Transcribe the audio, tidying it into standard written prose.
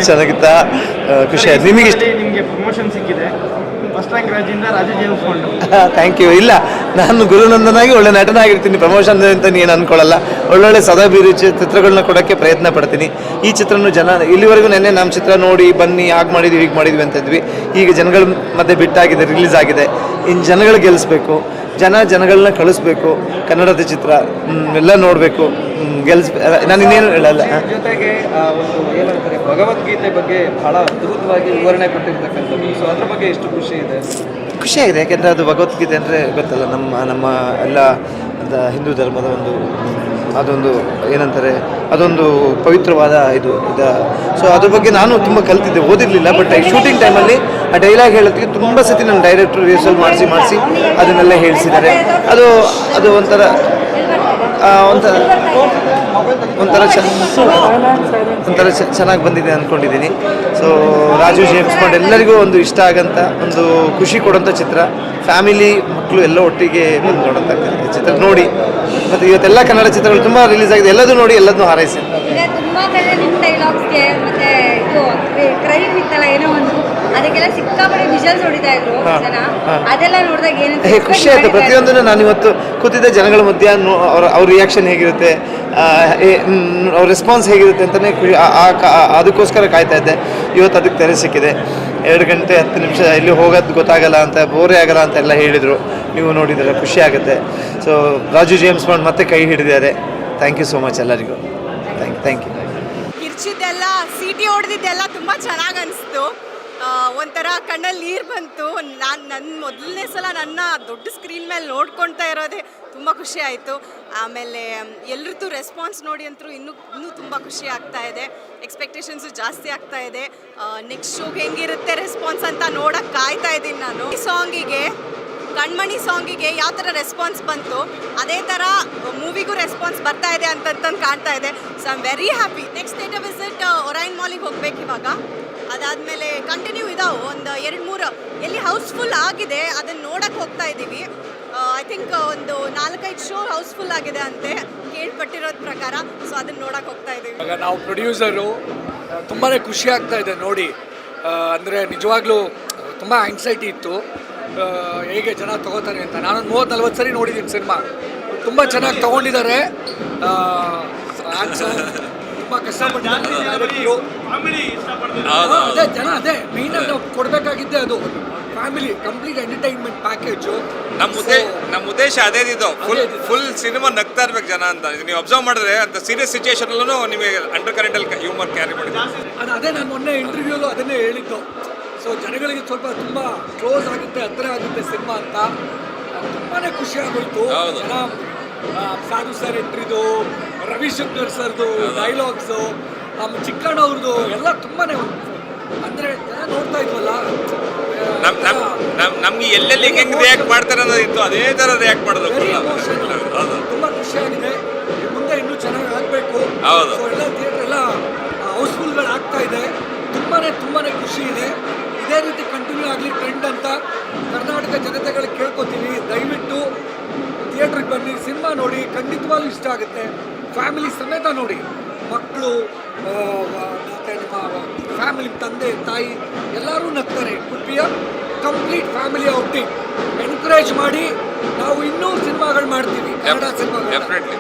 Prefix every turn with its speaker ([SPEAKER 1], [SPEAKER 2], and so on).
[SPEAKER 1] ಚೆನ್ನಾಗಿತ್ತಾ? ಖುಷಿ ಆಯ್ತು. ನಿಮಗೆ
[SPEAKER 2] ನಿಮಗೆ ಪ್ರಮೋಷನ್ ಸಿಕ್ಕಿದೆ ಫಸ್ಟ್ ರ್ಯಾಂಕ್ ರಾಜಿಂದ Raju James Bond.
[SPEAKER 1] Thank you. ಇಲ್ಲ, ನಾನು ಗುರುನಂದನಾಗಿ ಒಳ್ಳೆ ನಟನಾಗಿರ್ತೀನಿ, ಪ್ರಮೋಷನ್ ಅಂತ ನೀನು ಅಂದ್ಕೊಳ್ಳಲ್ಲ. ಒಳ್ಳೊಳ್ಳೆ ಸದಾಭಿರುಚಿ ಚಿತ್ರಗಳನ್ನ ಕೊಡೋಕ್ಕೆ ಪ್ರಯತ್ನ ಪಡ್ತೀನಿ. ಈ ಚಿತ್ರನೂ ಜನ ಇಲ್ಲಿವರೆಗೂ ನೆನ್ನೆ ನಮ್ಮ ಚಿತ್ರ ನೋಡಿ ಬನ್ನಿ ಹಾಗೆ ಮಾಡಿದ್ವಿ ಹೀಗೆ ಮಾಡಿದ್ವಿ ಅಂತಿದ್ವಿ. ಈಗ ಜನಗಳ ಮಧ್ಯೆ ಬಿಟ್ಟಾಗಿದೆ, ರಿಲೀಸ್ ಆಗಿದೆ. ಇನ್ನು ಜನಗಳು ಗೆಲ್ಲಿಸ್ಬೇಕು, ಜನಗಳನ್ನ ಕಳಿಸ್ಬೇಕು. ಕನ್ನಡದ ಚಿತ್ರ ಎಲ್ಲ ನೋಡಬೇಕು, ನಾನು ಇನ್ನೇನು ಹೇಳಲ್ಲ.
[SPEAKER 2] ಜೊತೆಗೆ ಒಂದು ಏನಂತಾರೆ ಭಗವದ್ಗೀತೆ ಬಗ್ಗೆ ಬಹಳ ಅದ್ಭುತವಾಗಿ ವಿವರಣೆ ಕೊಟ್ಟಿರ್ತಕ್ಕಂಥದ್ದು. ಸೊ ಅದ್ರ ಬಗ್ಗೆ ಎಷ್ಟು ಖುಷಿ ಇದೆ?
[SPEAKER 1] ಖುಷಿಯಾಗಿದೆ, ಯಾಕೆಂದರೆ ಅದು ಭಗವದ್ಗೀತೆ ಅಂದರೆ ಗೊತ್ತಲ್ಲ, ನಮ್ಮ ಎಲ್ಲ ಹಿಂದೂ ಧರ್ಮದ ಅದೊಂದು ಏನಂತಾರೆ, ಅದೊಂದು ಪವಿತ್ರವಾದ ಇದು. ಸೊ ಅದ್ರ ಬಗ್ಗೆ ನಾನು ತುಂಬ ಕಲ್ತಿದ್ದೆ, ಓದಿರಲಿಲ್ಲ. ಬಟ್ ಶೂಟಿಂಗ್ ಟೈಮಲ್ಲಿ ಆ ಡೈಲಾಗ್ ಹೇಳೋದಕ್ಕೆ ತುಂಬ ಸತಿ ನಮ್ಮ ಡೈರೆಕ್ಟ್ರು ರಿಹರ್ಸಲ್ ಮಾಡಿಸಿ ಅದನ್ನೆಲ್ಲ ಹೇಳಿಸಿದ್ದಾರೆ. ಅದು ಒಂಥರ ಚೆನ್ನಾಗಿ ಬಂದಿದೆ ಅಂದ್ಕೊಂಡಿದ್ದೀನಿ. ಸೊ ರಾಜು ಜೇಮ್ಸ್ ಬಾಂಡ್ ಎಲ್ಲರಿಗೂ ಒಂದು ಇಷ್ಟ ಆಗಂತ, ಒಂದು ಖುಷಿ ಕೊಡೋಂಥ ಚಿತ್ರ. ಫ್ಯಾಮಿಲಿ ಮಕ್ಕಳು ಎಲ್ಲ ಒಟ್ಟಿಗೆ ಬಂದು ನೋಡೋಂಥ ಚಿತ್ರ ನೋಡಿ. ಮತ್ತು ಇವತ್ತೆಲ್ಲ ಕನ್ನಡ ಚಿತ್ರಗಳು ತುಂಬ ರಿಲೀಸ್ ಆಗಿದೆ, ಎಲ್ಲದೂ ನೋಡಿ ಎಲ್ಲದನ್ನೂ ಹಾರೈಸಿ.
[SPEAKER 3] ತುಂಬ ಕಡೆ ನಿಮ್ಮ ಡೈಲಾಗ್ಸ್ಗೆ ಮತ್ತು ಇದು ಕ್ರೈಮ್ ಇತ್ತಲ್ಲ ಏನೋ ಒಂದು, ಅದಕ್ಕೆಲ್ಲ ಸಿಕ್ಕಾಪಟ್ಟೆ ವಿಜುವಲ್ಸ್ ಹೊಡಿತಾ ಇದ್ರು ಜನ. ಅದೆಲ್ಲ ನೋಡಿದಾಗ ಏನು
[SPEAKER 1] ಖುಷಿ ಆಯಿತು. ಪ್ರತಿಯೊಂದನ್ನು ನಾನು ಇವತ್ತು ಕೂತಿದ್ದ ಜನಗಳ ಮಧ್ಯೆ ಅವ್ರ ರಿಯಾಕ್ಷನ್ ಹೇಗಿರುತ್ತೆ, ಅವ್ರ ರೆಸ್ಪಾನ್ಸ್ ಹೇಗಿರುತ್ತೆ ಅಂತಲೇ ಅದಕ್ಕೋಸ್ಕರ ಕಾಯ್ತಾ ಇದ್ದೆ. ಇವತ್ತು ಅದಕ್ಕೆ ತೆರೆ ಸಿಕ್ಕಿದೆ. 2 ಗಂಟೆ 10 ನಿಮಿಷ ಎಲ್ಲಿ ಹೋಗೋದು ಗೊತ್ತಾಗಲ್ಲ ಅಂತ, ಬೋರೇ ಆಗಲ್ಲ ಅಂತ ಎಲ್ಲ ಹೇಳಿದರು. ನೀವು ನೋಡಿದರೆ ಖುಷಿ ಆಗುತ್ತೆ. ಸೊ ರಾಜು ಜೇಮ್ಸ್ ಬಾಂಡ್ ಮತ್ತೆ ಕೈ ಹಿಡಿದಿದ್ದಾರೆ. ಥ್ಯಾಂಕ್ ಯು ಸೋ ಮಚ್ ಎಲ್ಲರಿಗೂ. Thank you.
[SPEAKER 4] ಕಿರ್ಚಿದ್ದೆಲ್ಲ, ಸೀಟಿ ಹೊಡೆದಿದ್ದೆಲ್ಲ ತುಂಬ ಚೆನ್ನಾಗಿ ಅನಿಸ್ತು. ಒಂಥರ ಕಣ್ಣಲ್ಲಿ ನೀರು ಬಂತು. ನನ್ನ ಮೊದಲನೇ ಸಲ ನನ್ನ ದೊಡ್ಡ ಸ್ಕ್ರೀನ್ ಮೇಲೆ ನೋಡ್ಕೊಳ್ತಾ ಇರೋದೇ ತುಂಬ ಖುಷಿ ಆಯಿತು. ಆಮೇಲೆ ಎಲ್ರದ್ದು ರೆಸ್ಪಾನ್ಸ್ ನೋಡಿ ಅಂತೂ ಇನ್ನೂ ತುಂಬ ಖುಷಿ ಆಗ್ತಾ ಇದೆ. ಎಕ್ಸ್ಪೆಕ್ಟೇಷನ್ಸು ಜಾಸ್ತಿ ಆಗ್ತಾ ಇದೆ. ನೆಕ್ಸ್ಟ್ ಶೋಗೆ ಹೆಂಗಿರುತ್ತೆ ರೆಸ್ಪಾನ್ಸ್ ಅಂತ ನೋಡೋಕ್ಕೆ ಕಾಯ್ತಾ ಇದ್ದೀನಿ ನಾನು. ಈ ಸಾಂಗಿಗೆ, ಕಣ್ಮಣಿ ಸಾಂಗಿಗೆ ಯಾವ ಥರ ರೆಸ್ಪಾನ್ಸ್ ಬಂತು, ಅದೇ ಥರ ಮೂವಿಗೂ ರೆಸ್ಪಾನ್ಸ್ ಬರ್ತಾ ಇದೆ ಅಂತಂದು ಕಾಣ್ತಾ ಇದೆ. So I am very happy. Next theatre visit Orion ಮಾಲಿಗೆ ಹೋಗ್ಬೇಕು ಇವಾಗ. ಅದಾದಮೇಲೆ ಕಂಟಿನ್ಯೂ ಇದಾವೆ ಒಂದು 2-3 ಎಲ್ಲಿ ಹೌಸ್ಫುಲ್ ಆಗಿದೆ, ಅದನ್ನು ನೋಡೋಕ್ಕೆ ಹೋಗ್ತಾ ಇದ್ದೀವಿ. ಐ ಥಿಂಕ್ ಒಂದು 4-5 ಶೋ ಹೌಸ್ಫುಲ್ ಆಗಿದೆ ಅಂತೆ ಕೇಳ್ಪಟ್ಟಿರೋದ್ರ ಪ್ರಕಾರ. ಸೊ ಅದನ್ನು ನೋಡೋಕ್ಕೆ ಹೋಗ್ತಾ ಇದ್ದೀವಿ.
[SPEAKER 5] ಇವಾಗ ನಾವು ಪ್ರೊಡ್ಯೂಸರು, ತುಂಬಾ ಖುಷಿ ಆಗ್ತಾ ಇದೆ ನೋಡಿ. ಅಂದರೆ ನಿಜವಾಗ್ಲೂ ತುಂಬ ಆಂಗ್ಸೈಟಿ ಇತ್ತು, ಹೇಗೆ ಜನ ತೊಗೋತಾರೆ ಅಂತ. ನಾನೊಂದು 30-40 ಸರಿ ನೋಡಿದ್ದೀನಿ ಸಿನಿಮಾ. ತುಂಬ ಚೆನ್ನಾಗಿ ತೊಗೊಂಡಿದ್ದಾರೆ. ತುಂಬ ಕಷ್ಟಪಟ್ಟು ಅದೇ ಮೇಯ್ನಾಗಿ ನಾವು ಕೊಡಬೇಕಾಗಿದ್ದೆ ಅದು. Family complete entertainment package.
[SPEAKER 6] ನಮ್ಮ ಉದ್ದೇಶ ಅದೇ ಇದು. ಫುಲ್ ಸಿನಿಮಾ ನಗ್ತಾ ಇರ್ಬೇಕು ಜನ ಅಂತ. ನೀವು ಅಬ್ಸರ್ವ್ ಮಾಡಿದ್ರೆ ಅಂತ ಸೀರಿಯಸ್ ಸಿಚುಯೇಷನಲ್ಲೂ ನಿಮಗೆ ಅಂಡರ್ ಕರೆಂಟಲ್ಲಿ ಹ್ಯೂಮರ್ ಕ್ಯಾರಿ ಮಾಡಿದೆ.
[SPEAKER 5] ಅದೇ ನಾನು ಮೊನ್ನೆ ಇಂಟರ್ವ್ಯೂಲು ಅದನ್ನೇ ಹೇಳಿದ್ದು. ಸೊ ಜನಗಳಿಗೆ ಸ್ವಲ್ಪ ತುಂಬ ಕ್ಲೋಸ್ ಆಗುತ್ತೆ, ಹತ್ತಿರ ಆಗುತ್ತೆ ಸಿನಿಮಾ ಅಂತ. ತುಂಬಾ ಖುಷಿ ಆಗೋಯ್ತು. ಜನ ಸಾಧು ಸರ್ ಎಂಟ್ರಿದು, ರವಿಶಂಕರ್ ಸರ್ದು ಡೈಲಾಗ್ಸು, ನಮ್ಮ ಚಿಕ್ಕಣ್ಣ ಅವ್ರದ್ದು ಎಲ್ಲ ತುಂಬಾ ಅಂದರೆ ಜನ ನೋಡ್ತಾ ಇದ್ವಲ್ಲ.
[SPEAKER 6] ನಮ್ಗೆ ಎಲ್ಲೆಲ್ಲಿ ಹೆಂಗೆ ರಿಯಾಕ್ಟ್ ಮಾಡ್ತಾರೆ ಅನ್ನೋದಿತ್ತು, ಅದೇ ಥರ ರಿಯಾಕ್ಟ್ ಮಾಡೋದು.
[SPEAKER 5] ತುಂಬ ಖುಷಿಯಾಗಿದೆ. ಮುಂದೆ ಇನ್ನೂ ಚೆನ್ನಾಗಿ ಆಗಬೇಕು. ಸೊ ಎಲ್ಲ ಥಿಯೇಟರ್ ಎಲ್ಲ ಹೌಸ್ಫುಲ್ಗಳು ಆಗ್ತಾ ಇದೆ. ತುಂಬಾ ಖುಷಿ ಇದೆ. ಇದೇ ರೀತಿ ಕಂಟಿನ್ಯೂ ಆಗಲಿ ಟ್ರೆಂಡ್ ಅಂತ ಕರ್ನಾಟಕ ಜನತೆಗಳಿಗೆ ಕೇಳ್ಕೊತೀವಿ. ದಯವಿಟ್ಟು ಥಿಯೇಟ್ರಿಗೆ ಬನ್ನಿ, ಸಿನಿಮಾ ನೋಡಿ, ಖಂಡಿತವಾಗ್ಲೂ ಇಷ್ಟ ಆಗುತ್ತೆ. ಫ್ಯಾಮಿಲಿ ಸಮೇತ ನೋಡಿ. ಮಕ್ಕಳು ಮತ್ತು ನಿಮ್ಮ ಫ್ಯಾಮಿಲಿ ತಂದೆ ತಾಯಿ ಎಲ್ಲರೂ ನಗ್ತಾರೆ. Could be a complete family outing. Encourage ಮಾಡಿ, ನಾವು ಇನ್ನೂ ಸಿನಿಮಾಗಳು ಮಾಡ್ತೀವಿ, ಕನ್ನಡ ಸಿನಿಮಾಗಳು. Thank you.